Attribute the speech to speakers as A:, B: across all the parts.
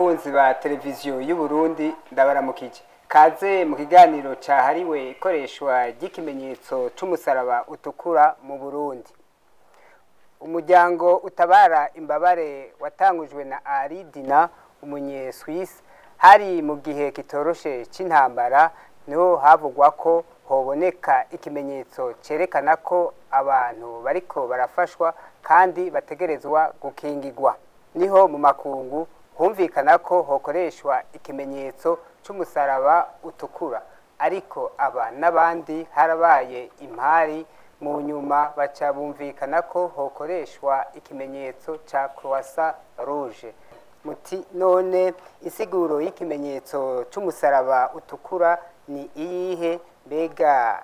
A: bakunzi ba televiziyo y'u Burundi ndabaramukije. Kaze mu kiganiro cahariwe ikoreshwa ry'ikimenyetso c'umusaraba utukura mu Burundi. Umuryango utabara imbabare watangujwe na Aridina umunyeswisi hari mu gihe kitoroshe c'intambara niho havugwa ko hoboneka ikimenyetso cerekana ko abantu bariko barafashwa kandi bategerezwa gukingirwa. Niho mu makungu humvikana ko hokoreshwa ikimenyetso c'umusaraba utukura, ariko aba n'abandi harabaye impari mu nyuma baca bumvikana ko hokoreshwa ikimenyetso ca Croissant Rouge. Muti none insiguro y'ikimenyetso c'umusaraba utukura ni iyihe? Mbega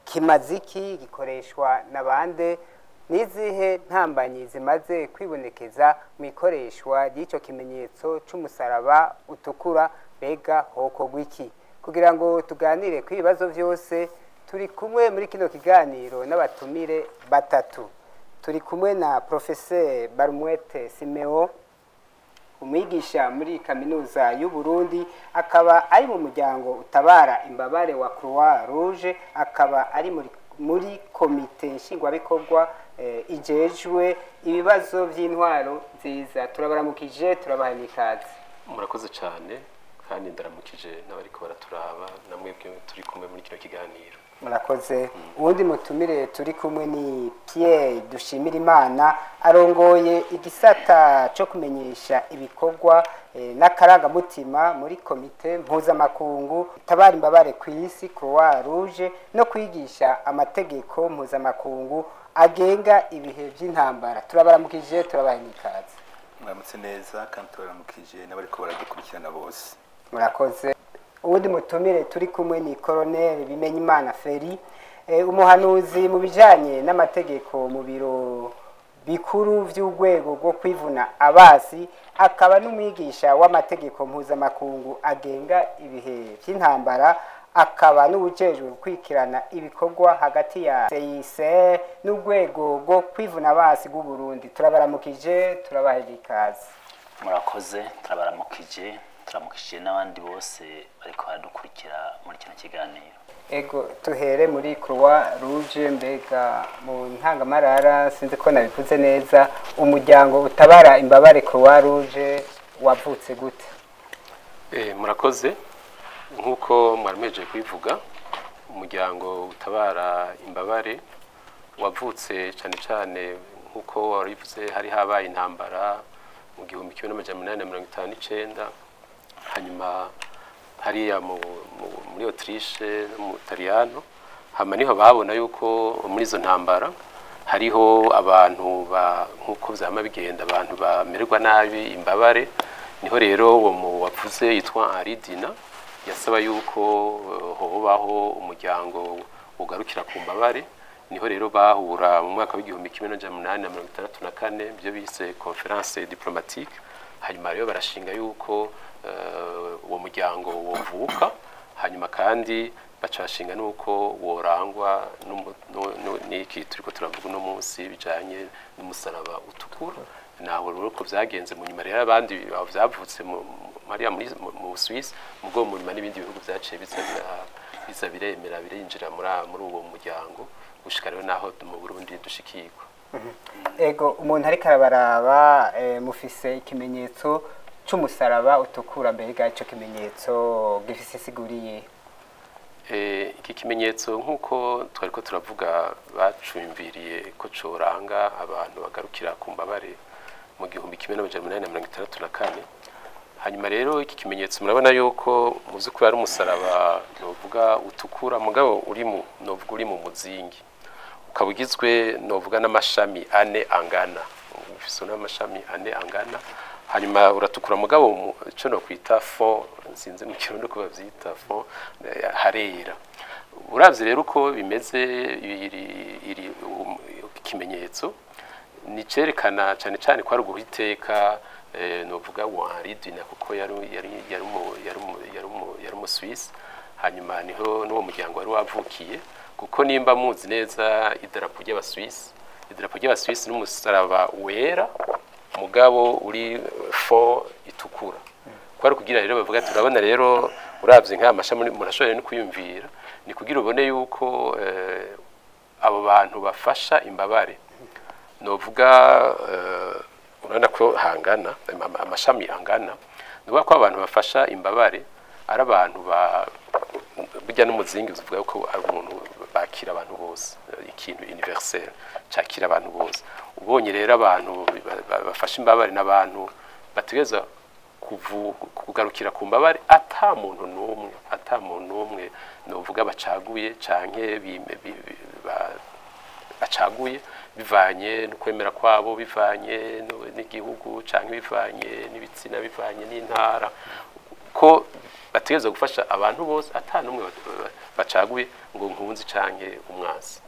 A: kimaziki gikoreshwa nabande? Nizihe ntambanyi zimaze kwibonekeza mu ikoreshwa ry'ico kimenyetso c'umusaraba utukura? Mbega hokorwa iki? Kugira ngo tuganire ku ibibazo vyose turi kumwe muri kino kiganiro n'abatumire batatu. Turi kumwe na Professeur Barumwete Simeo, umwigisha muri kaminuza y'u Burundi, akaba ari mu muryango utabara imbabare wa Croix Rouge, akaba ari muri komite nshingwabikorwa ijejwe ibibazo vy'intwaro nziza. Turabaramukije, turabahaye ikaze.
B: Murakoze cyane kandi ndaramukije n'abariko baraturaba namwebwe turi kumwe muri kino kiganiro.
A: Murakoze. Uwundi mutumire turi kumwe ni Pierre Dushimirimana, arongoye igisata cyo kumenyesha ibikorwa n'akarangamutima muri komite mpuzamakungu itabara imbabare ku isi Croix Rouge no kwigisha amategeko mpuzamakungu agenga ibihe by'intambara. Turabaramukije, turabaha ikaze.
C: Muramutse neza kandi turabaramukije n'abariko baradukurikirana bose.
A: Murakoze. Uwundi mutumire turi kumwe ni Colonel Bimenyimana Feri, umuhanuzi mu bijanye n'amategeko mu biro bikuru vy'urwego rwo kwivuna abasi, akaba n'umwigisha w'amategeko mpuzamakungu agenga ibihe vy'intambara, akaba n'ubujejwe gukurikirana ibikorwa hagati ya CICR n'urwego rwo kwivuna abasi rw'u Burundi. Turabaramukije, turabaha ikaze.
D: Murakoze, turabaramukije, turamukije n'abandi bose bariko baradukurikira muri kino kiganiro.
A: Ego, tuhere muri Croix Rouge. Mbega mu ntangamarara sinzi ko nabivuze neza, umuryango utabara imbabare Croix Rouge wavutse gute?
B: Murakoze. Nkuko mwarimeje kubivuga, umuryango utabara imbabare wavutse cyane nkuko warivuze hari habaye intambara mu 1859, hanyuma hariya muri Autriche no mu Italiano. Hama niho babona yuko muri izo ntambara hariho abantu nkuko vyama bigenda, abantu bamererwa nabi imbabare. Niho rero uwo mu wavuze yitwa Aridina yasaba yuko hobaho umuryango ugarukira ku mbabare. Niho rero bahura mu mwaka w'1864 byo bise conference diplomatique. Hanyuma rero barashinga yuko uwo muryango wovuka, hanyuma kandi bacashinga nuko worangwa n'iki turiko turavuga no munsi bijanye n'umusaraba utukura. Naho rero ko vyagenze mu nyuma rero abandi vyavutse Maria mu Swiss, mugo mu nyuma n'ibindi bihugu vyaciye biza biremera birinjira muri uwo muryango gushika rero naho mu Burundi dushikirwa.
A: Ego, umuntu ariko arabaraba mufise ikimenyetso c'umusaraba utukura. Mbega ico kimenyetso gifise siguriye?
B: Iki kimenyetso nkuko twariko turavuga bacumviriye ko coranga abantu bagarukira ku mbabare mu 1864. Hanyuma rero iki kimenyetso murabona yuko muzi ko ari umusaraba novuga utukura, mugabo uri mu muzingi, ukabugizwe novuga n'amashami ane angana, ufise n'amashami ane angana. Hanyuma uratukura mugabo ico no kwita fond, sinzi mu kirundi ko bavyita fond, harera. Uravye rero uko bimeze iri kimenyetso ni cerekana cyane ko ari uguhiteka novuga wa Aridina kuko yari mu Swiss. Hanyuma niho n'uwo muryango wari wavukiye, kuko nimba muzi neza idarapo ry'Abaswisi n'umusaraba wera mugabo uri fo itukura. kwari kugira rero bavuga turabona rero uravye nka mashami murashobora no kuyumvira ni kugira ubone yuko abo bantu bafasha imbabare novuga urana ko hangana amashami angana nuba ko abantu bafasha imbabare ari abantu bijya n'umuzingi uvuga ko ari umuntu bakira abantu bose ikintu universel cyakira abantu bose ubonye rero abantu bafasha imbabare n'abantu bategeza kugarukira ku mbabare ata muntu numwe novuga bacaguye canke bacaguye bivanye no kwemera kwabo bivanye n'igihugu canke bivanye n'ibitsina bivanye n'intara ko bategeza gufasha abantu bose ata numwe bacaguye ngo nkunzi canke umwasi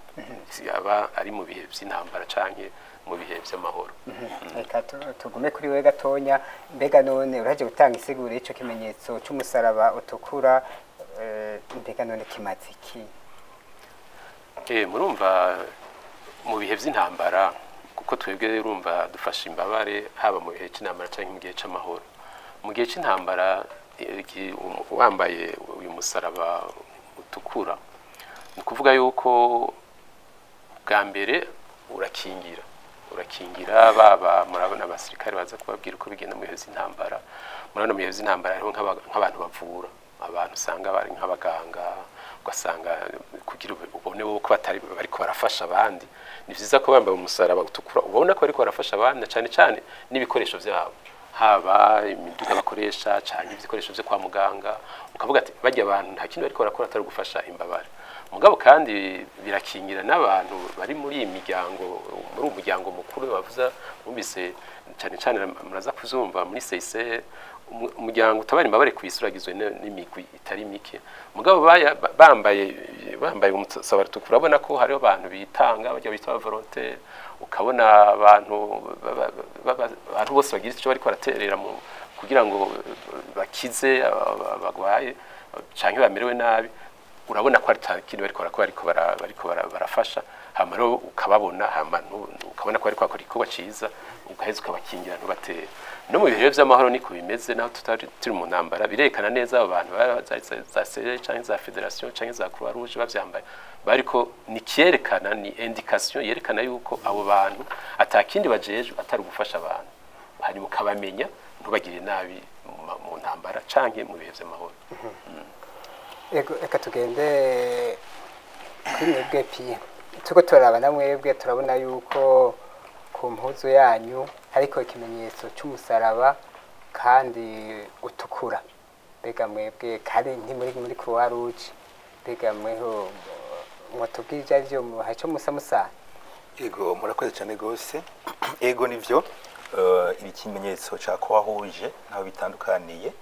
B: aba ari mu bihe by'intambara canke mu bihe by'amahoro.
A: Reka tugume kuri we gatonya mbega none uraje gutanga isiguro ico kimenyetso cy'umusaraba utukura mbega none kimaze iki?
B: Murumva mu bihe by'intambara kuko twebwe urumva dufasha imbabare haba mu bihe cy'intambara canke mu gihe c'amahoro. Mu gihe c'intambara wambaye uyu musaraba utukura ni kuvuga yuko bwa mbere urakingira baba murabona abasirikare baza kubabwira uko bigenda mu bihe by'intambara murabona mu bihe by'intambara hariho nk'abantu bavura abantu usanga bari nk'abaganga ugasanga kugira ubone ko batari bariko barafasha abandi ni vyiza ko bambaye umusaraba utukura ubona ko bariko barafasha abandi cyane cyane n'ibikoresho byabo haba imiduga bakoresha cyane ibikoresho byo kwa muganga ukavuga ati bajya abantu nta kintu bariko barakora atari gufasha imbabare mugabo kandi birakingira n'abantu bari muri iyi miryango muri umuryango mukuru bavuza bumvise cyane cyane muraza kuzumva muri CICR umuryango utabara imbabare kwisuragizwe n'imigwi itari mike mugabo bambaye umusaraba utukura urabona ko hariho abantu bitanga bajya bita volontaire ukabona abantu bose bagira icyo bari baraterera kugira ngo bakize bagwaye canke bamerewe nabi urabona ko ari kintu bariko barafasha hamaro ukababona ukabona ko ariko akora ikorwa ciza ugaheza ukabakingira ntubatere no mu bihe by'amahoro niko bimeze naho turi mu ntambara birekana neza abantu za CR canke za Federation canke za Croix Rouge bavyambaye bariko ni cyerekana ni indication yerekana yuko abo bantu atakindi bajeje atari gufasha abantu hanyuma ukabamenya ntubagire nabi mu ntambara canke mu bihe by'amahoro.
A: Eka tugende kuri mwebwe pia tuko turaba na mwebwe turabona yuko ku mpuzu yanyu ariko ikimenyetso cy'umusaraba kandi utukura bega mwebwe kandi muri Croix Rouge bega mweho mwatubwije avyo mu haco musa
C: Ego murakoze cyane gose ego nivyo ikimenyetso ca Croix Rouge ntaho bitandukaniye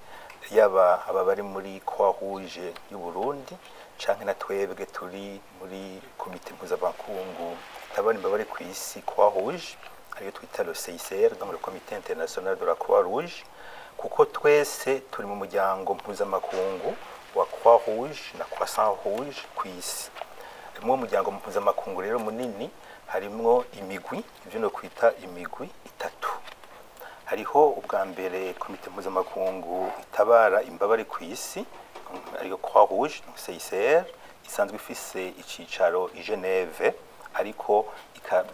C: yaba ababari muri Croix Rouge y'u Burundi canke na twebwe turi muri komite mpuzamakungu itabara imbabare ku isi Croix Rouge ariyo twita le CICR dans le comité international de la Croix Rouge kuko twese turi mu muryango mpuzamakungu wa Croix Rouge na Croissant Rouge ku isi. Mu muryango mpuzamakungu rero munini harimwo imigwi ivyo no kwita imigwi itatu. Hariho ubwa mbere komite mpuzamakungu itabara imbabare ku isi ariyo Croix Rouge CICR isanzwe ifise icicaro i Geneve ariko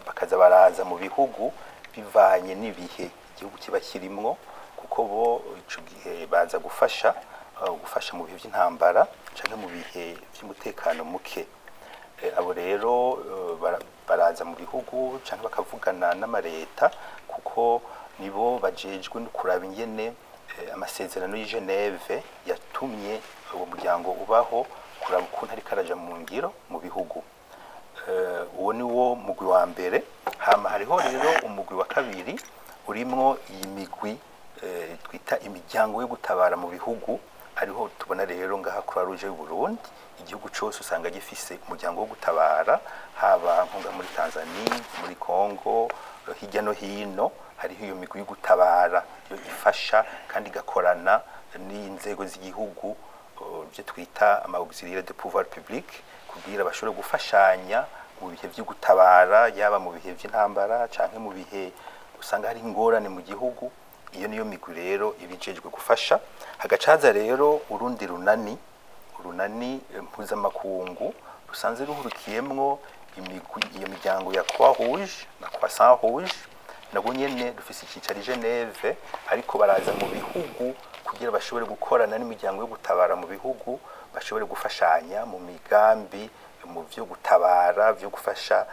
C: bakaza baraza mu bihugu bivanye n'ibihe igihugu kiba kirimwo kuko bo ico gihe baza gufasha mu bihe by'intambara canke mu bihe by'umutekano muke. Abo rero baraza mu bihugu canke bakavugana n'amareta kuko nibo bajejwe no kuraba ingene amasezerano y'i Geneve yatumye uwo muryango ubaho kuraba ukuntu ari karaja mu ngiro mu bihugu. Uwo ni wo mugwi wa mbere hama hariho rero umugwi wa kabiri urimwo iyi migwi twita imiryango yo gutabara mu bihugu ariho tubona rero ngaha Croix Rouge y'u Burundi igihugu cyose usanga gifise umuryango wo gutabara haba nko muri Tanzania muri Congo hirya no hino hariho iyo migwi yo gutabara yo ifasha kandi gakorana n'inzego z'igihugu byo twita ama auxiliaires de pouvoir public kugira bashobore gufashanya mu bihe byo gutabara yaba mu bihe by'intambara canke mu bihe usanga hari ingorane mu gihugu iyo niyo migwi rero ibijejwe gufasha. Hagacaza rero urundi runani mpuzamakungu rusanzwe ruhurikiyemwo iyo miryango ya Croix Rouge na Croissant Rouge, nabo nyene dufise icicaro i Geneve, ariko baraza mu bihugu kugira bashobore gukorana n'imiryango yo gutabara mu bihugu, bashobore gufashanya mu migambi mu vyo gutabara, vyo gufasha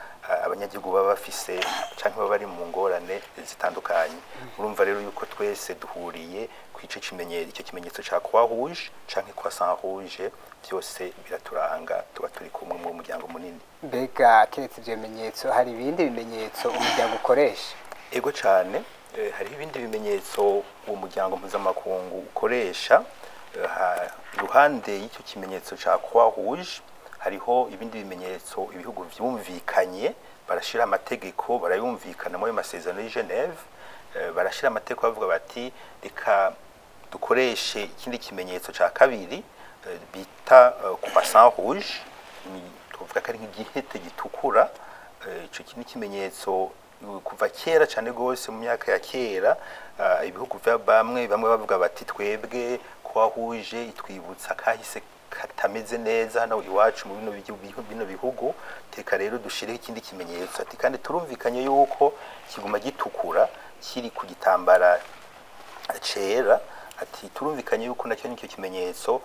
C: abanyagihugu baba bafise canke baba bari mu ngorane zitandukanye. Urumva rero yuko twese duhuriye kwico kimenyetso ca Croix Rouge canke Croissant Rouge, byose biraturanga, tuba turi kumwe mu muryango munini.
A: Mbega keretse ivyo bimenyetso hari ibindi bimenyetso umuryango ukoresha?
C: Ego cane, hari ibindi bimenyetso uwo muryango mpuzamakungu ukoresha. Iruhande y'icyo kimenyetso ca Croix Rouge hariho ibindi bimenyetso ibihugu vyumvikanye, barashira amategeko, barayumvikana muri masezerano y'i Geneve, barashira amategeko bavuga bati reka dukoreshe ikindi kimenyetso ca kabiri bita Croissant Rouge, tuvuga ko ari nk'igihete gitukura. Ico kindi kimenyetso kuva kera cyane gose mu myaka ya kera, ibihugu vya bamwe bavuga bati twebwe Croix Rouge itwibutsa kahise katameze neza hano iwacu mu bino bihugu, teka rero dushireho ikindi kimenyetso ati kandi turumvikanye yuko kiguma gitukura kiri ku gitambara cera, ati turumvikanye yuko nacyo nicyo kimenyetso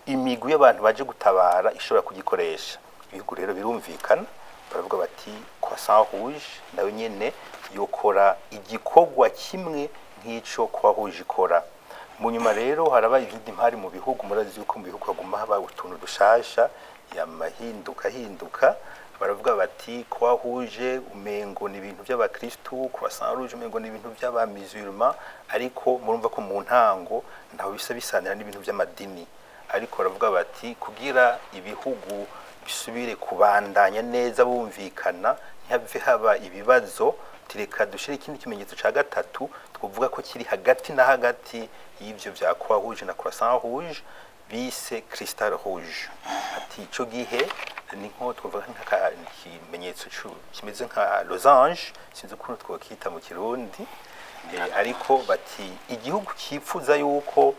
C: imigwi y'abantu baje gutabara ishobora kugikoresha. Ibihugu rero birumvikana, baravuga bati Croissant Rouge nawe nyene yokora igikorwa kimwe nk'ico Croix Rouge ikora. Mu nyuma rero haraba izindi mpari mu bihugu, murazi yuko mu bihugu haguma haba utuntu dushasha hinduka, baravuga bati Croix Rouge umengo ni ibintu by'abakristu, Croissant Rouge umengo ni ibintu by'abamisulma, ariko murumva ko mu ntango ntaho bisa bisanira n'ibintu by'amadini. Ariko baravuga bati kugira ibihugu bisubire kubandanya neza bumvikana, ntihave haba ibibazo, tireka dushire ikindi kimenyetso ca gatatu twovuga ko kiri hagati na hagati y'ivyo vya Croix Rouge na Croissant Rouge, bise Cristal Rouge. Ati ico gihe ni nko twovuga nk'ikimenyetso kimeze nka losange, sinzi ukuntu twokita mu Kirundi, ariko bati igihugu cipfuza yuko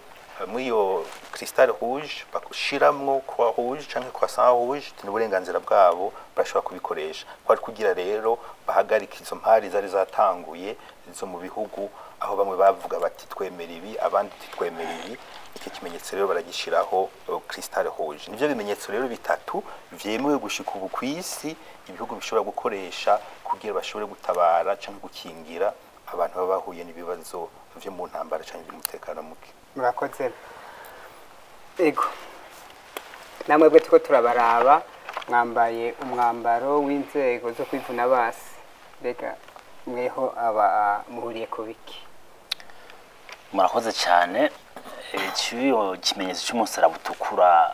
C: muri iyo Cristal Rouge bakushiramwo Croix Rouge canke Croissant Rouge, n'uburenganzira bwabo bashobora kubikoresha. Kwari kugira rero bahagarika izo mpari zari zatanguye zo mu bihugu, aho bamwe bavuga bati twemera ibi abandi titwemera ibi. Icyo kimenyetso rero baragishiraho Cristal Rouge. Nivyo bimenyetso rero bitatu vyemewe gushika ubu kw'isi ibihugu bishobora gukoresha kugira bashobore gutabara canke gukingira abantu baba bahuye n'ibibazo vyo mu ntambara canke by'umutekano muke.
A: Murakoze. Ego, namwe bwe tuko turabaraba mwambaye umwambaro w'inzego zo kwivuna basi, mbega mweho aba muhuriye ku biki?
D: Murakoze cyane. Ikiyo kimenyetso cy'umusaraba utukura,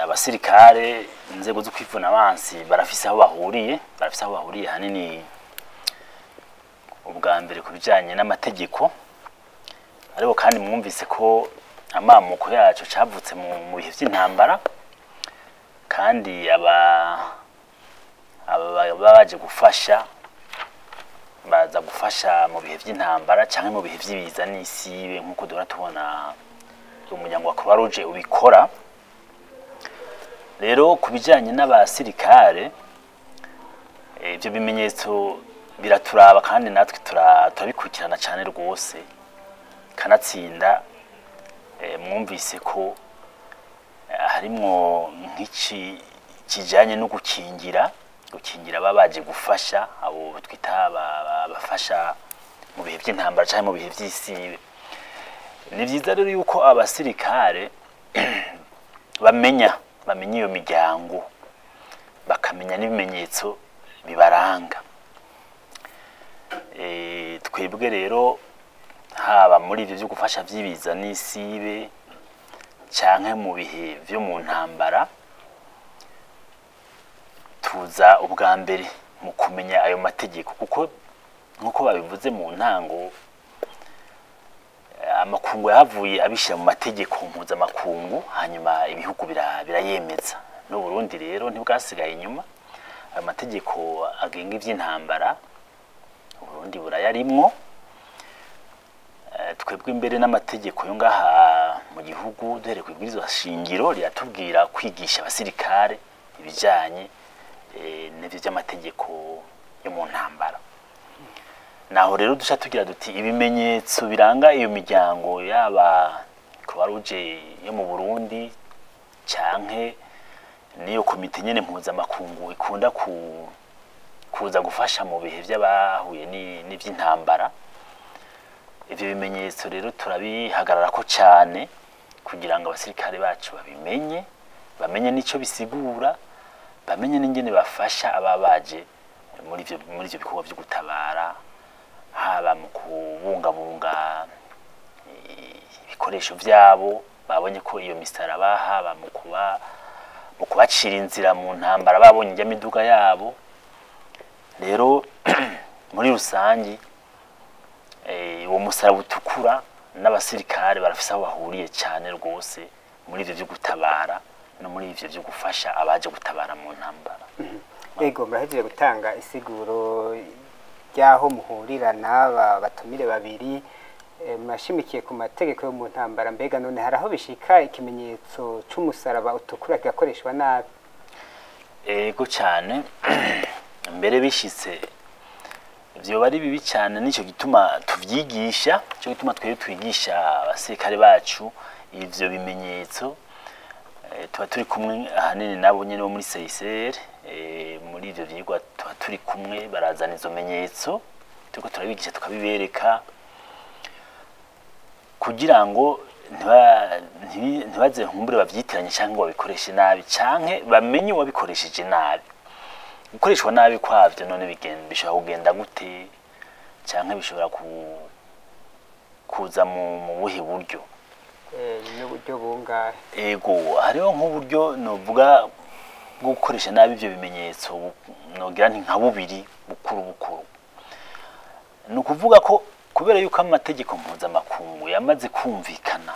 D: abasirikare inzego zo kwivuna abansi barafise aho bahuriye hanini. Ubwa mbere ku bijyanye n'amategeko, ariko kandi mwumvise ko amamuko yacu cavutse mu bihe by'intambara, kandi baje gufasha, baza gufasha mu bihe by'intambara cyangwa mu bihe by'ibiza n'isibe, nk'uko duhora tubona umuryango wa Croix Rouge ubikora. Rero ku bijyanye n'abasirikare, ibyo bimenyetso biraturaba kandi natwe turabikurikirana cyane rwose, kanatsinda mwumvise ko harimo nk'iki kijanye no gukingira babaje gufasha abo twita bafasha mu bihe by'intambara cyangwa mu bihe by'isibe. Ni byiza rero yuko abasirikare bamenya iyo miryango, bakamenya n'ibimenyetso bibaranga. Twebwe rero haba muri ibyo byo gufasha by'ibiza n'isibe canke mu bihe byo mu ntambara, tuza ubwa mbere mu kumenya ayo mategeko, kuko nkuko babivuze mu ntango, amakungu yahavuye abishyira mu mategeko mpuzamakungu, hanyuma ibihugu birayemeza. n'u Burundi rero ntibwasigaye inyuma. Ayo mategeko agenga iby'intambara Burundi burayarimwo. Twebwe imbere n'amategeko yo ngaha mu gihugu duhere ku ibwirizwa shingiro riratubwira kwigisha abasirikare ibijanye n'ivyo by'amategeko yo mu ntambara. Naho rero dusha tugira duti ibimenyetso biranga iyo miryango yaba Croix-Rouge yo mu Burundi canke niyo komite nyene mpuzamakungu ikunda kuza gufasha mu bihe by'abahuye n'ivy'intambara. Ivyo bimenyetso rero turabihagararako cyane kugira ngo abasirikare bacu bamenye nico bisigura, bamenye n'ingene bafasha ababaje muri ivyo bikorwa byo gutabara, haba mu kubungabunga ibikoresho vyabo, babonye ko iyo misaraba, haba mu kubacira inzira mu ntambara babonye ijya miduga yabo. Rero muri rusangi uwo musaraba utukura n'abasirikare barafise aho bahuriye cyane rwose muri ivyo byo gutabara no muri ivyo byo gufasha abaje gutabara mu ntambara.
A: Ego murahejeje gutanga isiguro ryaho muhurira n'aba batumire babiri, mashimikiye ku mategeko yo mu ntambara. Mbega none hari aho bishika ikimenyetso c'umusaraba utukura kigakoreshwa nabi?
D: Ego cyane mbere bishitse ivyo bari bibi cyane, nico gituma tuvyigisha, cyo gituma twebwe twigisha abasirikare bacu ivyo bimenyetso. Tuba turi kumwe ahanini nabo nyene bo muri CICR, muri ivyo vyigwa tuba turi kumwe, barazana izo menyetso turiko turabigisha tukabibereka kugira ngo ntibaze nkumbure bavyitiranye cyangwa babikoreshe nabi canke bamenye uwabikoresheje nabi. Gukoreshwa nabi kwavyo none bishobora kugenda gute canke bishobora kuza mu buhe buryo?
A: N'uburyo bungahe?
D: Ego hariho nk'uburyo novuga bwo gukoresha nabi ivyo bimenyetso, nogira nti nka bubiri bukuru. Ni ukuvuga ko kubera yuko amategeko mpuzamakungu yamaze kumvikana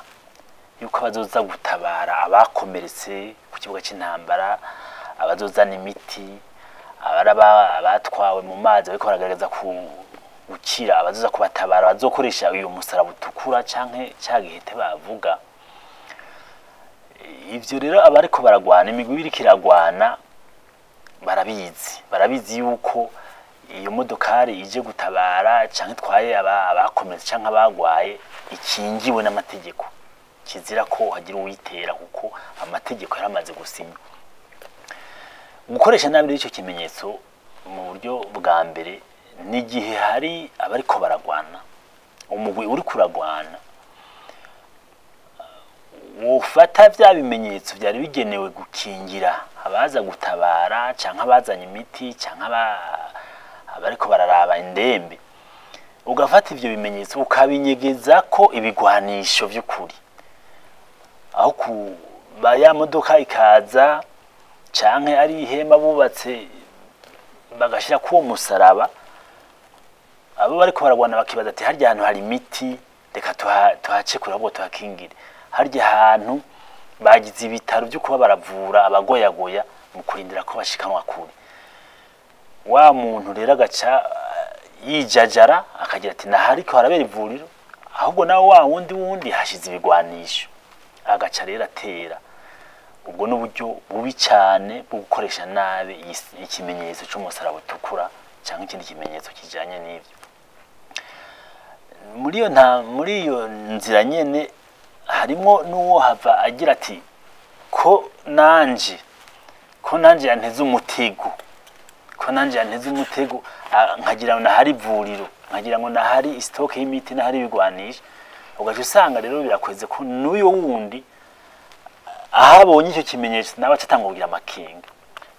D: yuko abazoza gutabara abakomeretse ku kibuga cy'intambara, abazozana imiti, abatwawe mu mazi bariko baragaragaza gukira, abazoza kubatabara bazokoresha uyu musaraba utukura canke cagihete bavuga. Ivyo rero abariko baragwana, imigwi iriko iragwana barabizi yuko iyo modokari ije gutabara canke twaye abakomeretse canke abagwaye ikingiwe n'amategeko, kizira ko hagira uwitera kuko amategeko yaramaze gusinya. Gukoresha nabi ico kimenyetso mu buryo bwa mbere n'igihe hari abariko baragwana, umugwi uri kuragwana wofata vya bimenyetso byari bigenewe gukingira abaza gutabara canke abazanye imiti canke abariko bararaba indembe, ugafata ivyo bimenyetso ukabinyegeza ko ibigwanisho vy'ukuri, aho ya modoka ikaza canke ari ihema bubatse bagashira kuwo musaraba, abo bariko baragwana bakibaza ati harya hantu hari imiti, reka tuhacekura ahubwo tuhakingire. Harya hantu bagize ibitaro byo kuba baravura abagoyagoya mu kurindira ko bashikanwa kure. Wa muntu rero agaca yijajara akagira ati nahariko harabera ivuriro, ahubwo nawe wa wundi hashize ibigwanisho, agaca rero atera. Ubwo n'uburyo bubi cyane bwo gukoresha nabi ikimenyetso cy'umusaraba utukura cyangwa ikindi kimenyetso kijanye n'ivyo. Muri iyo nzira nyene harimo n'uwo hava agira ati ko nanje yanteze umutego, nkagira ngo nahari ivuriro, nkagira ngo nahari stock y'imiti, nahari ibigwanisha. Ugaca usanga rero birakweze ko n'uyo wundi ahabonye icyo kimenyetso nawe acatanga kugira amakenga,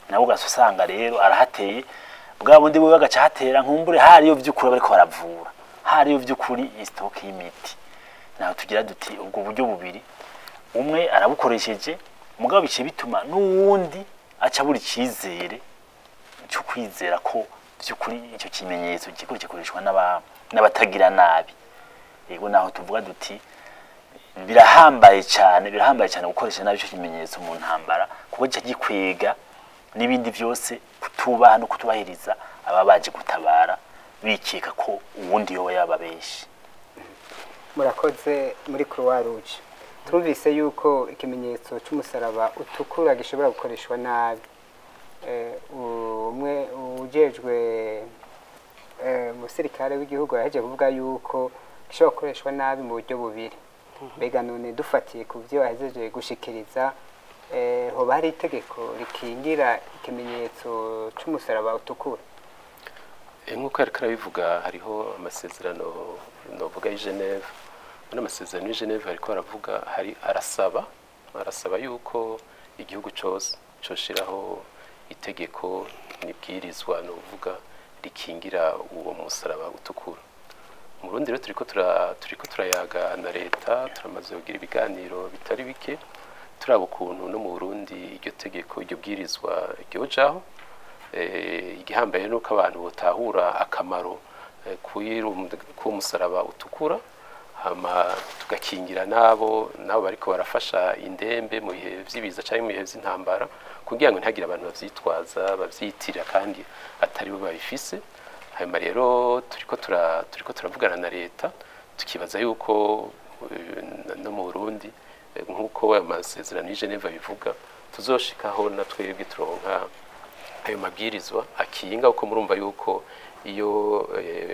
D: nawe ugaca usanga rero arahateye bwa bundi bwe bagaca hatera nkumbure hariyo vy'ukuri bariko baravura, hariyo vy'ukuri stock y'imiti. Naho tugira duti ubwo buryo bubiri, umwe arabukoresheje mugabo bice bituma n'uwundi aca buri cizere cyo kwizera ko vy'ukuri icyo kimenyetso gikoreshwa n'abatagira nabi. Yego naho tuvuga duti birahambaye cyane gukoresha nabi icyo kimenyetso mu ntambara, kuko gica gikwega n'ibindi byose kutubaha no kutubahiriza ababaje gutabara bikeka ko uwundi yoba yababeshi.
A: murakoze muri Croix Rouge turumvise yuko ikimenyetso cy'umusaraba utukura gishobora gukoreshwa nabi umwe ujejwe umusirikare w'igihugu yaje kuvuga yuko gishobora gukoreshwa nabi mu buryo bubiri mbega none dufatiye ku byo yahejeje gushikiriza hoba hari itegeko rikingira ikimenyetso cy'umusaraba utukura
B: nk'uko yari karabivuga hariho amasezerano novuga y'i Geneve n'amasezerano y'i Geneve ariko aravuga arasaba yuko igihugu cyose coshiraho itegeko nibwirizwa novuga rikingira uwo musaraba utukura mu Burundi rero turiko turayaga na leta turamaze kugira ibiganiro bitari bike turaba ukuntu no mu Burundi iryo tegeko iryo bwirizwa ryojaho igihambaye nuko abantu botahura akamaro k'umusaraba utukura hama tugakingira nabo bariko barafasha indembe mu bihe vy'ibiza cyangwa mu bihe vy'intambara kugira ngo ntihagire abantu bavyitwaza bavyitirira kandi atari bo babifise hanyuma rero turiko turavugana na leta tukibaza yuko no mu Burundi nk'uko amasezerano y'i Geneve bivuga tuzoshikaho na twebwe turonka ayo mabwirizwa akinga uko murumva yuko iyo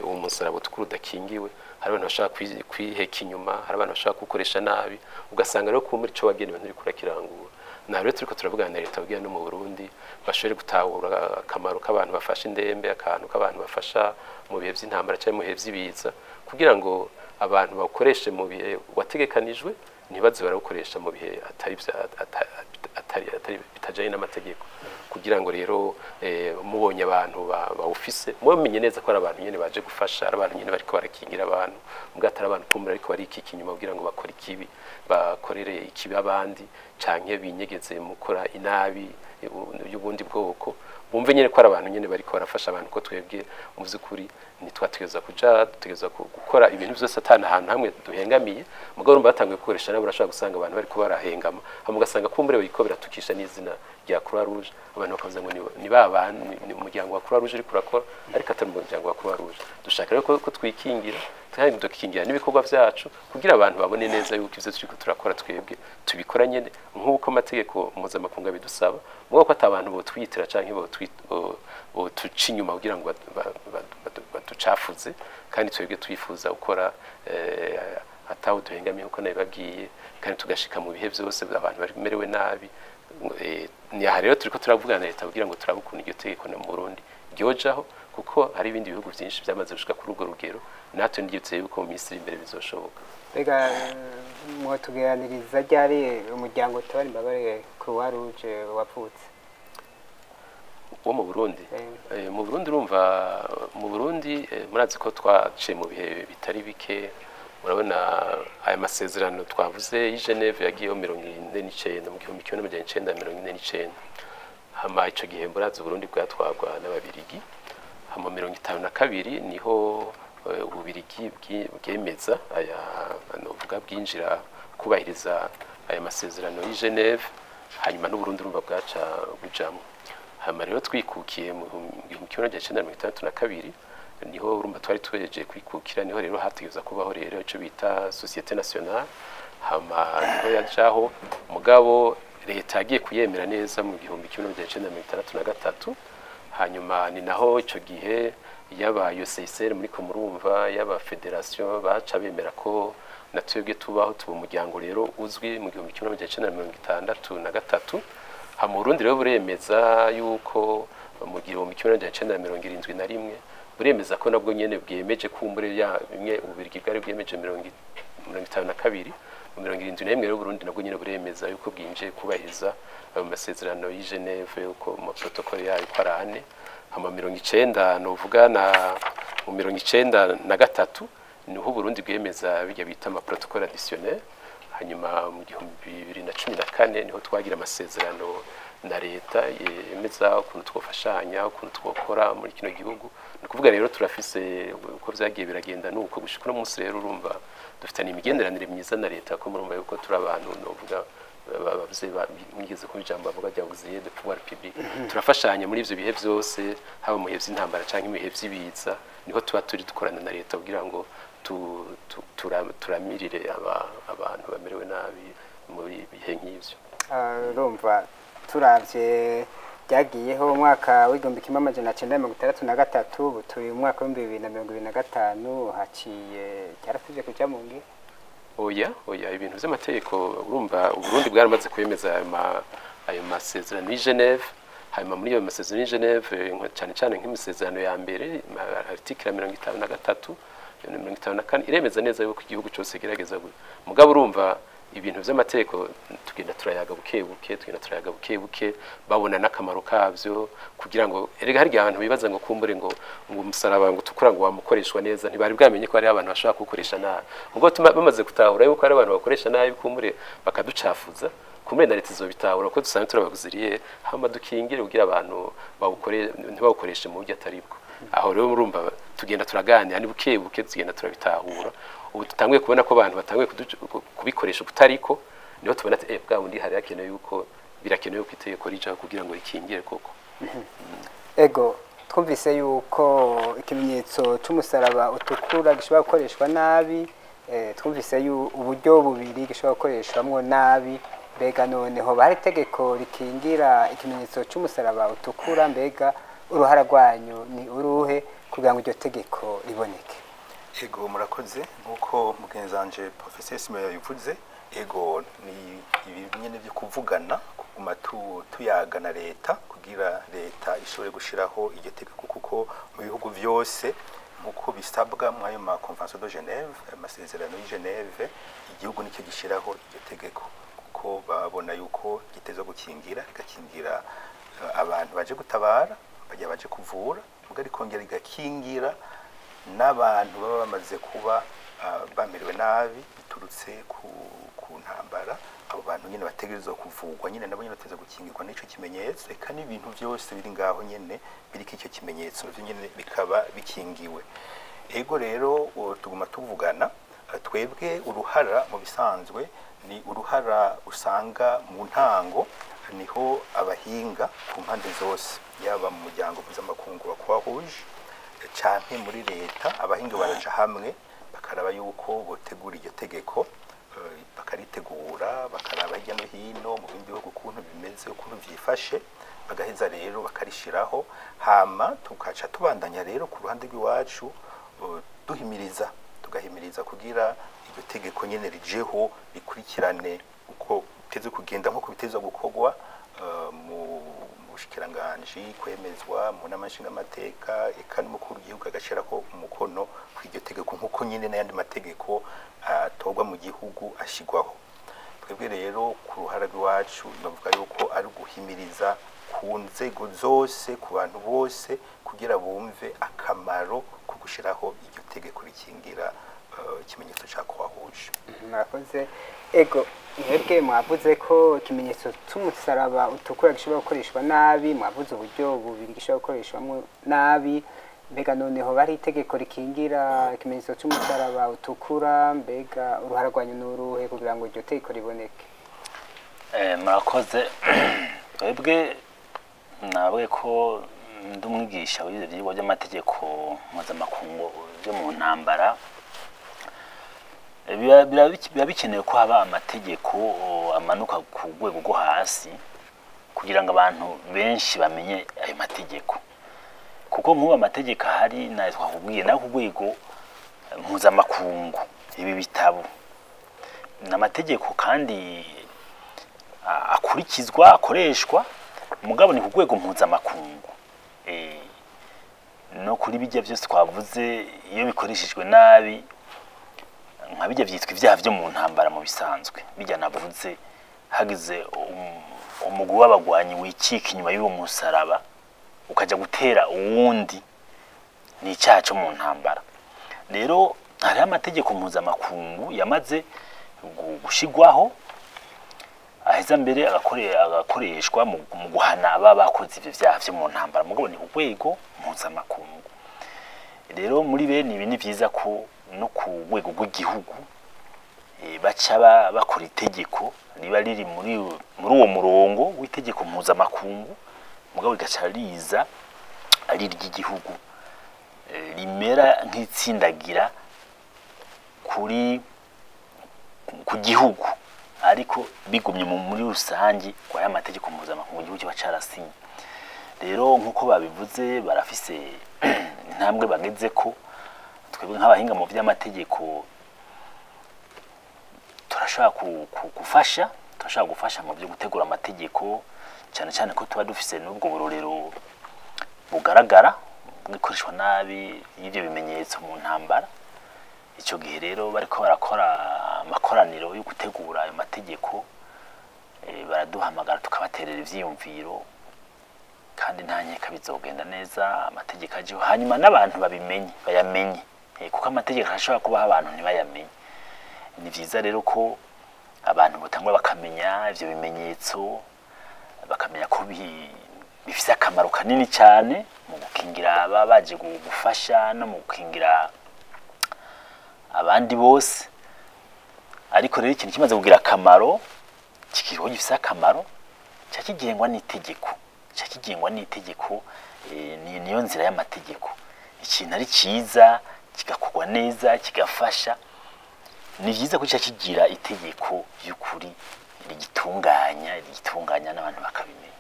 B: uwo musaraba utukura udakingiwe hari abantu bashaka kwiheka inyuma hari abantu bashaka gukoresha nabi ugasanga rero ko muri cyo wagenewe nturi kurakirangura na rero turiko turavugana na leta bwiye no mu Burundi bashobore gutahura akamaro k'abantu bafasha indembe akantu k'abantu bafasha mu bihe by'intambara cyangwa mu bihe by'ibiza kugira ngo abantu bakoreshe mu bihe wategekanijwe ntibaze barakoresha mu bihe atari bitajanye n'amategeko kugira ngo rero mubonye abantu bawufise mumenye neza ko ari abantu nyene baje gufasha ari abantu nyene bariko barakingira abantu mugatara abantu kumura ariko barikika inyuma kugira ngo bakore ikibi bakorere ikibi abandi canke binyegeze mukora inabi y'ubundi bwoko bumve nyene ko ari abantu nyene bariko barafasha abantu ko twebwe mu vy'ukuri nitwategeza dutegeza gukora ibintu byose atana ahantu hamwe duhengamiye mugabo urumva batanguye gukoresha nabo urashobora gusanga abantu bariko barahengama hama ugasanga kumbure biko biratukisha n'izina rya Croix Rouge abantu bakavuga ngo ni babana ni umuryango wa Croix Rouge uri kurakora ariko atari umuryango wa Croix Rouge dushaka rero ko twikingira kandi dukingira n'ibikorwa byacu kugira abantu babone neza yuko ivyo turiko turakora twebwe tubikora nyene nk'uko amategeko mpuzamakungu bidusaba mugo ko atabantu bo twitira canke bo tuci inyuma kugira ngo baducafuze kandi twebwe twifuza gukora ataho duhengamiye uko nabibabwiye kandi tugashika mu bihe byose abantu bamerewe nabi ni aha rero turiko turavugana leta kugira ngo turabukuna iryo tegeko no mu Burundi ryojaho kuko hari ibindi bihugu byinshi byamaze gushika kuri urwo rugero natwe ndigitse yuko mu minsi imbere bizoshoboka
A: mbega mwotugeraniriza ryari umuryango utabara imbabare Croix Rouge wavutse
B: wo mu Burundi mu Burundi urumva mu Burundi murazi ko twaciye mu bihe bitari bike murabona aya masezerano twavuze y'i Geneve yagiyeho 49 mu 1949 hama ico gihe murazi Burundi bwatwagwa n'ababirigi hama 52 niho ububirigi bwemeza aya novuga bwinjira kubahiriza aya masezerano y'i Geneve hanyuma n'u Burundi urumva bwaca bujamwe hama rero twikukiye mu 1962 niho urumva twari tweje kwikukira niho rero hategeza kubaho rero ico bita société nationale hama niho yajaho mugabo leta yagiye kuyemera neza mu 1963 hanyuma ni naho ico gihe yaba UCSR muri ko murumva yaba federation baca bemera ko natwebwe tubaho tuba umuryango rero uzwi mu 1963 ha mu Burundi rero buremeza yuko mu 1971 buremeza ko nabwo nyene bwemeje kumbure ya bimwe ubirigi bwari bwemeje 52 mu 71 rero Burundi nabwo nyene buremeza yuko bwinje kubahiriza amasezerano y'i Geneve uko mu protocole yayo parane hama 90 novuga na mu 93 niho Burundi bwemeza bijya bita ama protocole additionnel hanyuma mu 2014 niho twagira amasezerano na leta yemeza ukuntu twofashanya ukuntu twokora muri kino gihugu nukuvuga rero turafise uko vyagiye biragenda nuko gushika no munsi rero urumva dufitanye imigenderanire myiza na leta ko murumva yuko turi abantu novuga bavuze bigeze ku ijambo bavuga ryavuze de pouvoir public turafashanya muri ivyo bihe byose haba mu bihe by'intambara canke mu bihe by'ibiza niho tuba turi dukorana na leta kugira ngo turamirire abantu bamerewe nabi muri bihe nk'ivyo.
A: Urumva turavye byagiyeho umwaka w'igihumbi kimwe amajana 1963 ubu turi mu mwaka wa 2025 haciye cyarasije kuja mu ngiro.
B: Oya ibintu vy'amategeko urumva Burundi bwaramaze kwemeza ayo masezerano y'i Geneve. Hanyuma muri iyo masezerano y'i Geneve cyane nk'imisezerano ya mbere article 53 54 iremeza neza yuko igihugu cyose gerageza mugabo urumva ibintu vy'amategeko tugenda turayaga buke buke babona nakamaro kavyo kugira ngo erega hari abantu bibaza ngo kumbure ngo umusaraba ngo Utukura ngo wamukoreshwa neza ntibari bwamenye ko ari abantu bashaka gukoresha nabi ngo bamaze gutahura yuko ari abantu bakoresha nabi kumbure bakaducafuza kumbe na leta izobitahura ko dusanzwe turabaguziriye hama dukingire kugira abantu ntibawukoreshe mu buryo ataribwo. Aho rero urumva tugenda turaganira ni buke tugenda turabitahura ubu tutanguye kubona ko abantu batanguye kubikoresha kutariko niho tubona ati bwa bundi hari hakenewe yuko birakenewe ko itegeko rija kugira ngo rikingire koko.
A: Ego twumvise yuko ikimenyetso cy'umusaraba utukura gishobora gukoreshwa nabi, twumvise uburyo bubiri gishobora gukoreshwamwo nabi. Mbega noneho bari itegeko rikingira ikimenyetso cy'umusaraba utukura, mbega uruhara rwanyu ni uruhe kugira ngo iryo tegeko riboneke?
C: Ego murakoze nkuko mugenzanje Professeur Simon yabivuze, ego ni ibi nyene byo kuvugana kuguma tuyagana leta kugira leta ishobore gushiraho iryo tegeko kuko mu bihugu byose nkuko bisabwa mu ayo ma Convention de Genève, amasezerano y'i Genève, igihugu nicyo gishiraho iryo tegeko kuko babona yuko giteza gukingira rigakingira abantu baje gutabara bajya baje kuvura mugari kongera rigakingira n'abantu baba bamaze kuba bamerewe nabi biturutse ku ntambara. Abo bantu nyene bategerezwa kuvugwa nyene nabo nyene bateza gukingirwa n'ico kimenyetso, eka n'ibintu byose biri ngaho nyene biriko icyo kimenyetso byo nyene bikaba bikingiwe. Ego rero tuguma tuvugana twebwe uruhara mu bisanzwe ni uruhara usanga mu ntango niho abahinga ku mpande zose yaba mu muryango mpuzamakungu wakwahuje canke muri leta abahinga baraja hamwe bakaraba yuko botegura iryo tegeko bakaritegura bakaraba hirya no hino mu bindi bihugu ukuntu bimeze ukuntu vyifashe bagaheza rero bakarishiraho hama tukaca tubandanya rero ku ruhande rw'iwacu tugahimiriza kugira iryo tegeko nyene rijeho rikurikirane uko biteze kugenda nko bitezwa gukorwa mu bushikiranganje kwemezwa mu namashinga amateka eka n'umukuru w'igihugu agashirako umukono kw'iryo tegeko nkuko nyine n'ayandi mategeko atogwa mu gihugu ashigwaho. Twebwe rero ku ruhara rw'iwacu ndavuga yuko ari guhimiriza ku nzego zose ku bantu bose kugira bumve akamaro ko gushiraho iryo tegeko rikingira ikimenyetso cyakwahuje.
A: Murakoze. Ego mwebwe mwavuze ko ikimenyetso cy'umusaraba utukura gishobora gukoreshwa nabi, mwavuze uburyo bubiri gishobora gukoreshwamo nabi, mbega noneho bari itegeko rikingira ikimenyetso cy'umusaraba utukura, mbega uruhara rwanyu n'uruhe kugira ngo iryo tegeko riboneke?
D: Murakoze. Twebwe nabwe ko ndumwigisha w'ivyigwa by'amategeko mpuzamakungu byo mu ntambara, biba bikenewe ko haba amategeko amanuka ku rwego rwo hasi kugira ngo abantu benshi bamenye ayo mategeko, kuko nk'ubu amategeko ahari nayo twakubwiye nayo ku rwego mpuzamakungu ibi bitabo n'amategeko kandi akurikizwa akoreshwa mugabo ni ku rwego mpuzamakungu. No kuri bijya byose twavuze iyo bikoreshejwe nabi nka bijya byitwa ibyaha byo mu ntambara mu bisanzwe bijya navuze hagize umugwi w'abagwanyi wikika inyuma y'uwo musaraba ukaja gutera uwundi ni icyaha cyo mu ntambara. Rero hari amategeko mpuzamakungu yamaze gushigwaho aheza mbere agakoreshwa mu guhana aba bakoze ivyo vyaha byo mu ntambara mugabo ni urwego mpuzamakungu. Rero muri bene ibi ni vyiza ko no ku rwego rw'igihugu baca bakora itegeko riba riri muri uwo murongo w'itegeko mpuzamakungu mugabo rigaca riza ari ry'igihugu rimera nk'itsindagira ku gihugu ariko bigumye muri rusangi kwa ya mategeko mpuzamakungu igihugu kiba carasinye. Rero nk'uko babivuze barafise intambwe bageze ko twebwe nk'abahinga mu vy'amategeko turashobora gufasha mu byo gutegura amategeko cyane cyane ko tuba dufise n'ubwo burorero bugaragara bw'ikoreshwa nabi y'ibyo bimenyetso mu ntambara. Icyo gihe rero bariko barakora amakoraniro yo gutegura ayo mategeko baraduhamagara tukabaterera ivyiyumviro kandi nta nkeka bizogenda neza amategeko ajeho hanyuma n'abantu bayamenye kuko amategeko ashobora kubaho abantu ntibayamenye. Ni vyiza rero ko abantu botangura bakamenya ivyo bimenyetso bakamenya ko bifise akamaro kanini cyane mu gukingira baje gufasha no mu gukingira abandi bose. Ariko rero ikintu kimaze kugira akamaro kikiriho gifise akamaro cyakigengwa n'itegeko niyo nzira y'amategeko. Ikintu ari ciza kigakorwa neza kigafasha ni vyiza ko kigira itegeko y'ukuri rigitunganya n'abantu bakabimenya.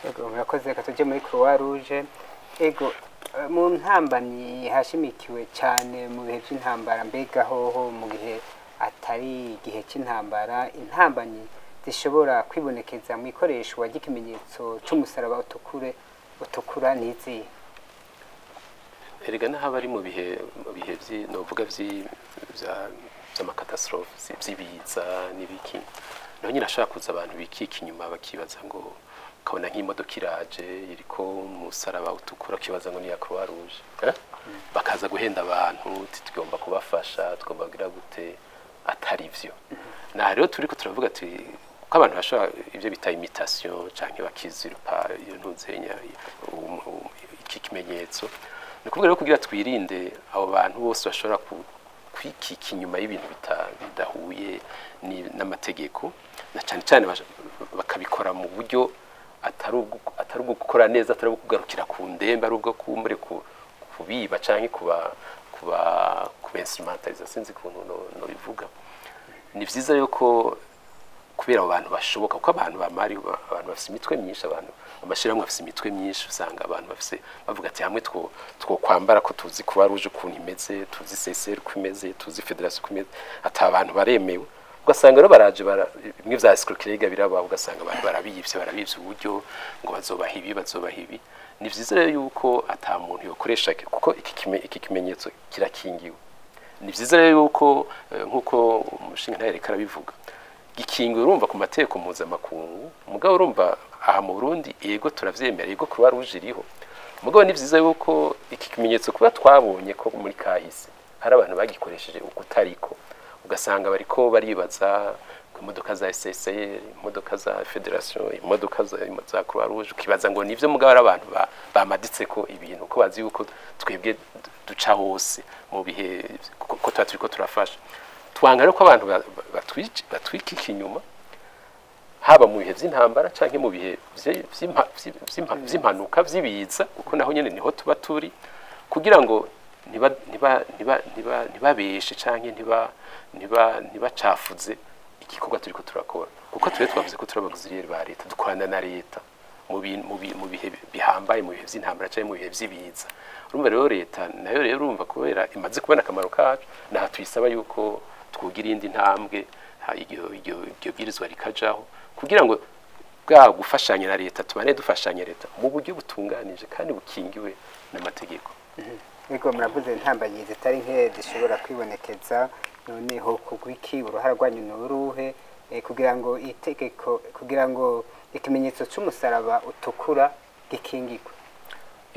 A: Ego murakoze katuje muri Croix Rouge. Ego mu ntambamyi hashimikiwe cyane mu bihe by'intambara mbega hoho mu gihe atari igihe cy'intambara intambamyi zishobora kwibonekeza mu ikoreshwa ry'ikimenyetso cy'umusaraba utukura n'izi
B: erega naho bari mu bihe novuga by'amakatastrophe by'ibiza n'ibiki naho nyine ashaka kuza abantu bikika inyuma bakibaza ngo kabona nk'imodoka iraje iriko umusaraba utukura kibaza ngo ni ya Croix Rouge bakaza guhenda abantu tugomba kubafasha tugomba kugira gute atari vyo. Na rero turiko turavuga ati ko abantu bashobora ivyo bita imitation canke bakizirupa iyo ntuzenya iki kimenyetso ni kuvuga rero kugira twirinde abo bantu bose bashobora kwikika inyuma y'ibintu bidahuye n'amategeko na cyane cyane bakabikora mu buryo atari ubwo gukora neza atari ubwo kugarukira ku ndembe ari ubwo kumure kubiba canke kuba instrumentaliza sinzi kuntu no bivuga. Ni vyiza yuko kubera abantu bashoboka kuko abantu abantu bafise imitwe myinshi abantu amashiramwe bafise imitwe myinshi usanga abantu bafise bavuga ati hamwe two kwambara ko tuzi Croix Rouge ukuntu imeze tuzi CCR uko imeze tuzi Federation uko imeze ata abantu baremewe ugasanga rero baraje bimwe vya escroquerie biraba ugasanga abantu barabivye uburyo ngo bazobaha ibi. Ni vyiza rero yuko ata muntu yokoresha kuko iki kimenyetso kirakingiwe. Ni vyiza rero yuko nkuko umushinga ntaye reka bivuga gikingiwe urumva ku mateko mpuzamakungu mugabo urumva aha mu Burundi yego turavyemera yego Croix Rouge iriho mugabo ni vyiza yuko iki kimenyetso kuba twabonye ko muri kahise hari abantu bagikoresheje ukutariko ugasanga bariko baribaza ku imodoka za SSR imodoka za Federation imodoka za Croix Rouge ukibaza ngo nivyo mugabo ari abantu bamaditse ko ibintu ko bazi yuko twebwe duca hose mu bihe ko turiko turafasha twanga rero ko abantu batwikika inyuma haba mu bihe by'intambara canke mu bihe by'impanuka by'ibiza kuko naho nyene niho tuba turi kugira ngo ntibabeshe canke ntibacafuze igikorwa turiko turakora kuko twe twavuze ko turabaguziriyeri ba leta dukorana na leta mu bihe bihambaye mu bihe by'intambara canke mu bihe by'ibiza. Urumva rero leta nayo rero urumva kubera imaze kubona akamaro kacu naho tuyisaba yuko twogira indi ntambwe iryo bwirizwa rikajaho kugira ngo bwa gufashanya na leta tubane dufashanya leta mu buryo butunganije kandi bukingiwe n'amategeko.
A: Ego muravuze intambamyi zitari nke zishobora kwibonekeza noneho kugwiki uruhara rwanyu n'uruhe kugira ngo ikimenyetso cy'umusaraba utukura gikingirwe.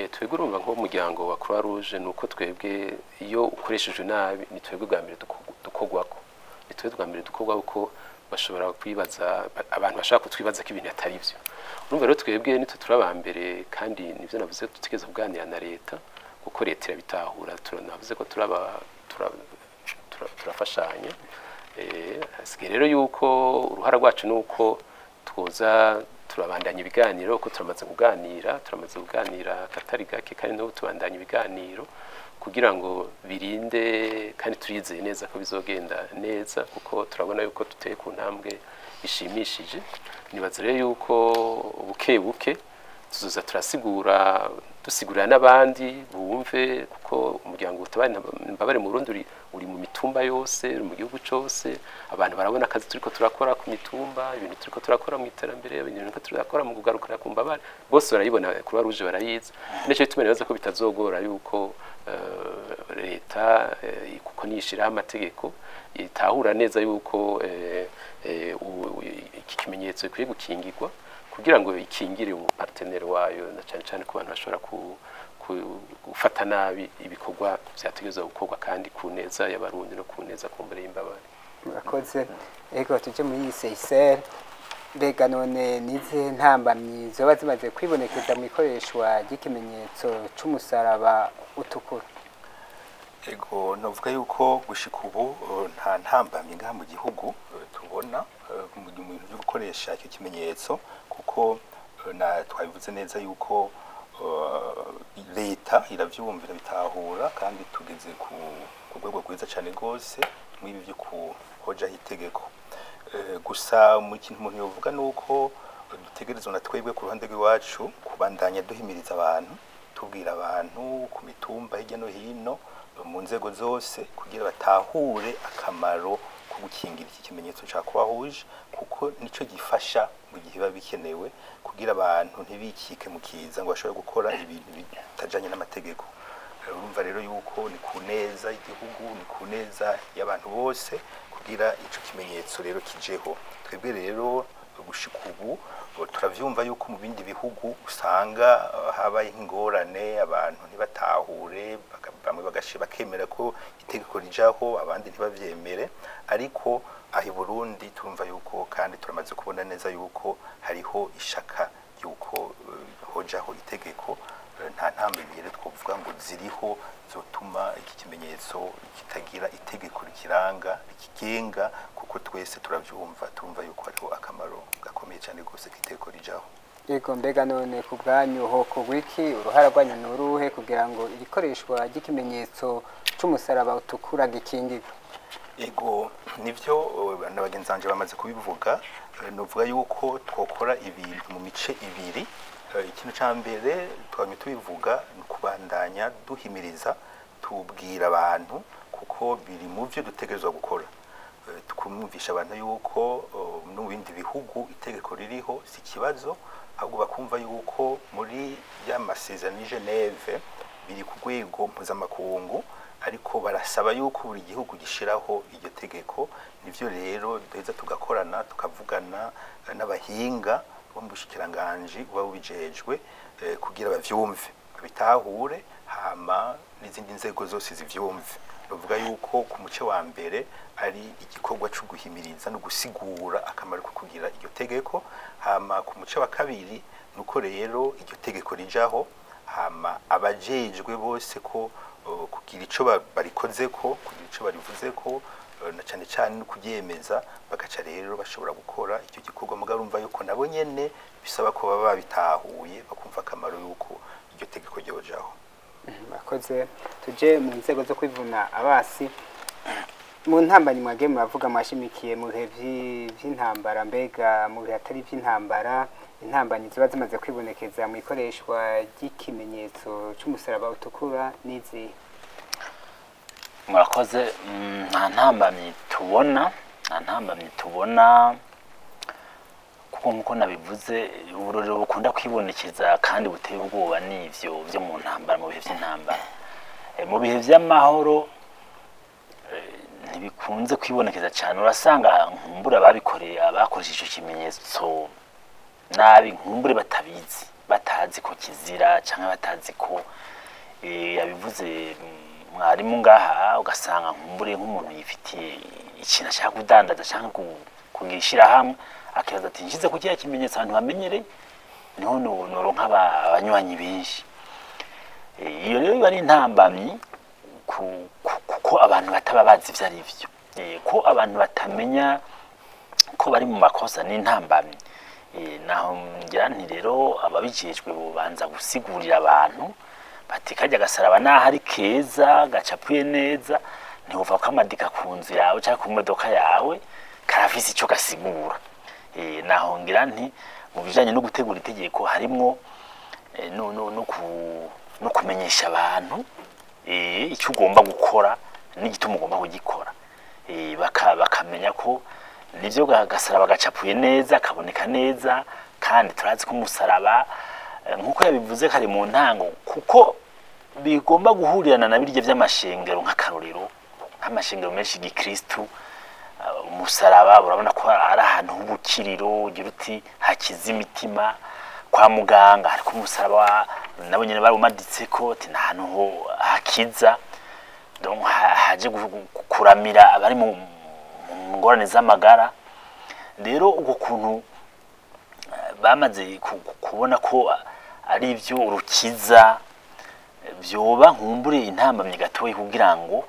B: Twebwe urumva nk'umuryango wa Croix Rouge nuko twebwe iyo ukoresheje nabi ni twebwe bwa mbere dukogwako ni twebwe bwa mbere dukogwako ko bashobora kwibaza abantu bashaka kutwibaza ko ibintu atari byo. Urumva rero twebwe nitwe turabambere kandi nivyo navuze tutegeza kuganira na leta kuko leta irabitahura turanavuze ko turafashanya. Hasigaye rero yuko uruhara rwacu nuko twoza turabandanya ibiganiro uko turamaze kuganira katari gake kandi no tubandanya ibiganiro kugira ngo birinde kandi turizeye neza ko bizogenda neza kuko turabona yuko tuteye ku ntambwe bishimishije. Nibaza rero yuko buke tuzoza dusigurira n'abandi bumve kuko umuryango utabari imbabare mu Burundi uri mu mitumba yose mu gihugu cyose, abantu barabona akazi turiko turakora ku mitumba, ibintu turiko turakora mu iterambere, ibintu turiko turakora mu kugarukira ku mbabare, bose barayibona Croix Rouge barayizi. Nico bituma nibaza ko bitazogora yuko leta kuko nishiraho amategeko itahura neza yuko iki kimenyetso gikwiye gukingirwa kugira ngo ikingire umuparteneri wayo na cyane ku bantu bashobora gufata nabi ibikorwa byategerezwa gukorwa kandi ku neza y'abarundi no ku neza kumbere y'imbabare.
A: Murakoze. Ego tuje muri Seychelles, mbega none nize ntambamyi zoba zimaze kwibonekeza mu ikoreshwa ry'ikimenyetso c'umusaraba utukura?
C: Ego novuga yuko gushika ubu nta ntambamyi ngaha mu gihugu tubona mu bintu byo gukoresha icyo kimenyetso kuko twabivuze neza yuko leta iravyumvira bitahura kandi tugeze ku rwego rwiza cyane rwose muri ibi byo kuhojaho itegeko. Gusa mu kintu umuntu yovuga nuko dutegerezwa na twebwe ku ruhande rw'iwacu kubandanya duhimiriza abantu, tubwira abantu ku mitumba hirya no hino mu nzego zose kugira batahure akamaro ko gukingira iki kimenyetso cya Croix Rouge kuko nico gifasha mu gihe biba bikenewe kugira abantu ntibikike mu kiza ngo bashobore gukora ibintu bitajanye n'amategeko. Urumva rero yuko ni ku neza igihugu, ni ku neza y'abantu bose kugira ico kimenyetso rero kijeho. Twebwe rero gushika ubu turavyumva yuko mu bindi bihugu usanga habaye ingorane, abantu ntibatahure, bamwe bakemera ko itegeko rijaho, abandi ntibavyemere, ariko aho i Burundi turumva yuko kandi turamaze kubona neza yuko hariho ishaka yuko hojaho itegeko. Nta ntambwe rero twovuga ngo ziriho zotuma iki kimenyetso kitagira itegeko rikiranga rikigenga kuko twese turavyumva turumva yuko hariho akamaro gakomeye cyane gose k'itegeko rijaho.
A: Yego mbega none ku bwanyu hoko wiki uruhara rwanyu nuruhe kugira ngo irikoreshwa ry'ikimenyetso c'umusaraba utukura gikingirwe?
C: Ego nivyo n'abagenzanje bamaze kubivuga, novuga yuko twokora ibintu mu mice ibiri. Ikintu ca mbere twamye tubivuga kubandanya duhimiriza tubwira abantu kuko biri mu byo dutegerezwa gukora, tukumvisha abantu yuko no bindi bihugu itegeko ririho si kibazo, ahubwo bakumva yuko muri y'amasezerano ni Geneve biri ku rwego mpuzamakungu, ariko barasaba yuko buri gihugu gishiraho iryo tegeko. Nivyo rero duheza tugakorana tukavugana n'abahinga bo mu bushikiranganje buba bubijejwe kugira bavyumve bitahure hama n'izindi nzego zose zivyumve. Bavuga yuko ku muce wa mbere ari igikorwa cyo guhimiriza no gusigura akamaro ko kugira iryo tegeko, hama ku muce wa kabiri nuko rero iryo tegeko rijaho, hama abajejwe bose ko kugira ico barikozeko, kugira ico barivuzeko na cyane cyane no kubyemeza, bagaca rero bashobora gukora icyo gikorwa. Mugarumva yuko nabo nyene bisaba ko baba babitahuye bakumva akamaro yuko iryo tegeko ryojaho.
A: Bakoze tuje mu nzego zo kwivuna abasi mu ntambara mwage muravuga mwashimikiye mu bihe vy'intambara, mbega mu bihe atari vy'intambara intambanyi ziba zimaze kwibonekeza mu ikoreshwa ry'ikimenyetso c'umusaraba utukura n'izi?
D: Murakoze. Nta ntambamyi tubona kuko nkuko nabivuze uburorero bukunda kwibonekeza kandi buteye ubwoba n'ivyo byo mu ntambara, mu bihe vy'intambara. Mu bihe vy'amahoro ntibikunze kwibonekeza cyane, urasanga nkumbura abakoresheje icyo kimenyetso nabi, nkumbure batazi ko kizira cyangwa batazi ko yabivuze mwarimu ngaha, ugasanga nkumbure nk'umuntu yifitiye ikintu ashaka kudandaza cyangwa kugishira hamwe akibaza ati nshyize ku kiya kimenyetso abantu bamenyereye niho noronka abanywanyi benshi. Iyo rero biba ari intambamyi kuko abantu bataba bazi ivyo ari byo, ko abantu batamenya ko bari mu makosa n'intambamyi. naho ngira nti rero ababijejwe bubanza gusigurira abantu bati kajya gasaraba naho ari keza gacapuye neza ntiwuva ko amadika ku nzu yawe cyangwa ku modoka yawe karafise icyo gasigura. Naho ngira nti mu bijanye no gutegura itegeko harimwo no kumenyesha abantu icyo ugomba gukora n'igituma ugomba kugikora, bakamenya ko nivyo gasaraba gacapuye neza kaboneka neza, kandi turazi ko umusaraba nkuko yabivuze kare mu ntango kuko bigomba guhurirana na birye vy'amashengero nk'akarorero nk'amashengero menshi gikristu. Umusaraba urabona ko ari ahantu h'ubukiriro ugira uti hakiza imitima, kwa muganga ariko umusaraba nabo nyene barumaditseko ati n'ahantu ho hakiza, donc haje kuramira abari mu ngorane z'amagara. Rero ubwo kuntu bamaze kubona ko ari ivyo urukiza vyoba nkumbure intambamye gatoyi kugira ngo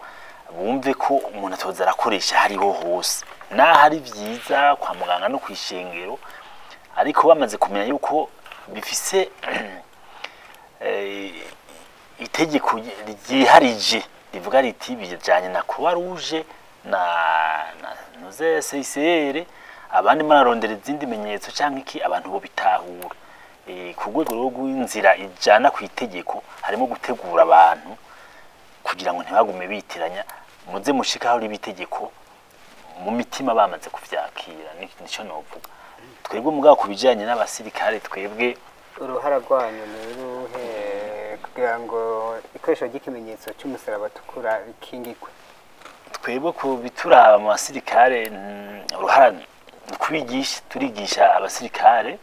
D: bumve ko umuntu atoza arakoresha hariho hose n'ahari vyiza kwa muganga no kwishengero, ariko bamaze kumenya yuko bifise itegeko ryiharije rivuga riti bijanye na Croix Rouge na noze CICR, abandi mararondera izindi menyetso canke iki abantu bo bitahura. Ku rwego rw'inzira ijana ku itegeko harimo gutegura abantu kugira ngo ntibagume bitiranya, muze mushikaho ribitegeko mu mitima bamaze kuvyakira. Nico novuga twebwe mugabo kubijanye n'abasirikare, twebwe
A: uruhara rwanyu n'uruhe kugira ngo ikoresho ry'ikimenyetso cy'umusaraba utukura rikingirwe?
D: Twebwe ku bituraba mu basirikare uruhara kubigisha, turigisha abasirikare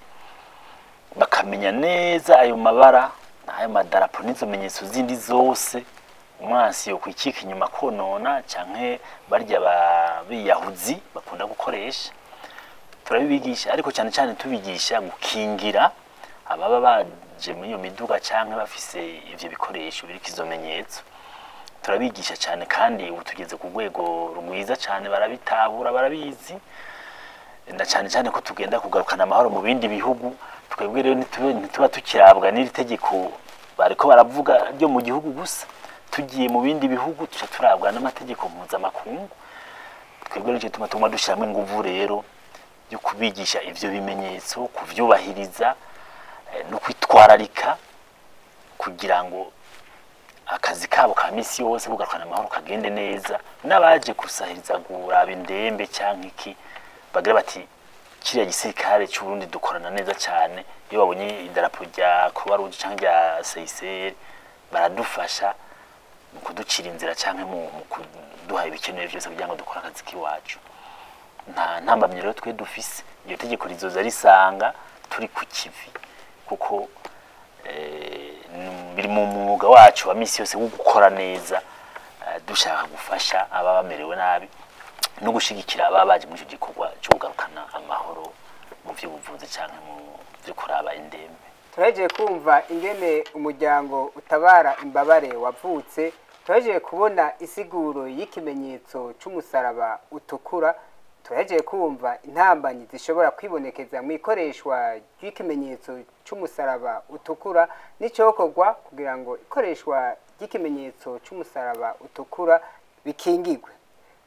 D: bakamenya neza ayo mabara ayo madarapo n'izo menyetso zindi zose umwansi yo kwikika inyuma konona canke barya biyahuzi bakunda gukoresha. Turabibigisha ariko cyane cyane tubigisha gukingira ababa baje muri iyo miduga canke bafise ivyo bikoresho biriko izo menyetso. Turabigisha cyane kandi ubu tugeze ku rwego rwiza cyane, barabitahura barabizi, na cyane cyane ko tugenda kugarukana amahoro mu bindi bihugu. Twebwe rero ntituba tukirabwa n'iri tegeko bariko baravuga ryo mu gihugu gusa, tugiye mu bindi bihugu tuca turabwa n'amategeko mpuzamakungu. Twebwe rero tuma tuma dushiramo inguvu rero yo kubigisha ivyo bimenyetso, kuvyubahiriza no kwitwararika kugira ngo akazi kabo ka misi yose kugarukana amahoro kagende neza, n'abaje kusahiriza guraba indembe canke iki bagira bati kiriya gisirikare cy'u Burundi dukorana neza cyane. Iyo babonye idarapo rya Croix Rouge canke rya CICR baradufasha mu kuducira inzira canke mu kuduha ibikenewe byose kugira ngo dukore akazi kiwacu. Nta ntambamye rero twe dufise, iyo tegeko rizoza risanga turi ku kivi kuko biri mu mwuga wacu wa misi yose wo gukora neza, dushaka gufasha ababa bamerewe nabi no gushigikira ababa baje muri icyo gikorwa cyo kugarukana amahoro mu vy'ubuvuzi canke mu vyo kuraba indembe.
A: Turaje kumva ingene umuryango utabara imbabare wavutse, turaje kubona isiguro y'ikimenyetso cy'umusaraba utukura, turaje kumva intambanyi zishobora kwibonekeza mu ikoreshwa ry'ikimenyetso cy'umusaraba utukura n'icokorwa kugira ngo ikoreshwa ry'ikimenyetso cy'umusaraba utukura bikingirwe.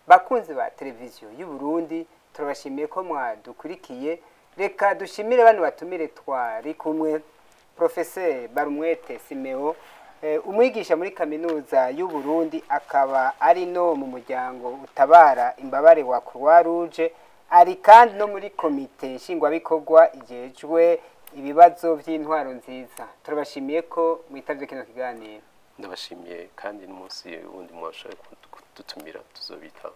A: Bakunzi ba televiziyo y'u Burundi, turabashimiye ko mwadukurikiye. Reka dushimire bano batumire twari kumwe: Professeur Barumwete Simeo, umwigisha muri kaminuza y'u Burundi, akaba ari no mu muryango utabara imbabare wa Croix Rouge, ari kandi no muri komite nshingwabikorwa ijejwe ibibazo by'intwaro nziza. Turabashimiye ko mwitavye kino kiganiro.
B: Ndabashimiye kandi n'umunsi wundi mwashoboye kudutumira tuzobitaho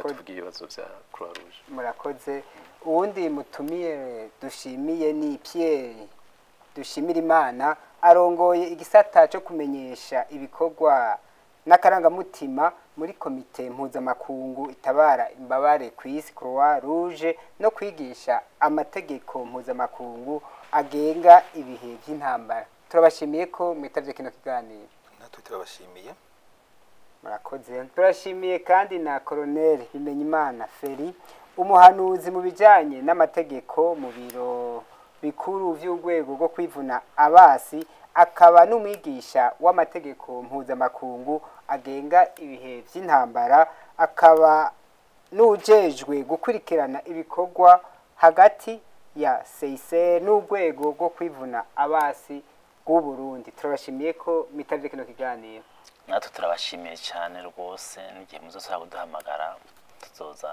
B: tuvugiye ibibazo vya Croix Rouge.
A: Murakoze. Uwundi mutumiye dushimiye ni Pierre dushimira Imana, arongoye igisata cyo kumenyesha ibikorwa n'akarangamutima muri komite mpuzamakungu itabara imbabare ku isi Croix Rouge, no kwigisha amategeko mpuzamakungu agenga ibihe by'intambara. Turabashimiye ko mwitavye kino kiganiro.
C: Natwe turabashimiye.
A: Murakoze. Turashimiye kandi na Colonel Bimenyimana Feri, umuhanuzi mu bijanye n'amategeko mu biro bikuru vy'urwego rwo kwivuna abasi, akaba n'umwigisha w'amategeko mpuzamakungu agenga ibihe vy'intambara, akaba n'ujejwe gukurikirana ibikorwa hagati ya CICR n'urwego rwo kwivuna abasi bw'u Burundi. Turabashimiye ko mitavye kino kiganiro.
D: natwe turabashimiye cyane rwose, n'igihe muzosaba kuduhamagara tuzoza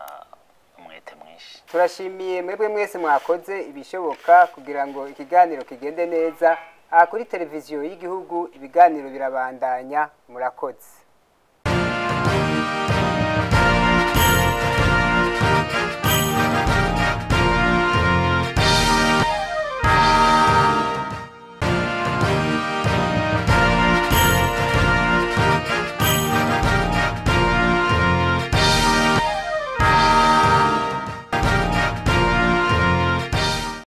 D: umwete mwinshi.
A: Turashimiye mwebwe mwese mwakoze ibishoboka kugira ngo ikiganiro kigende neza. Kuri televiziyo y'igihugu ibiganiro birabandanya. Murakoze.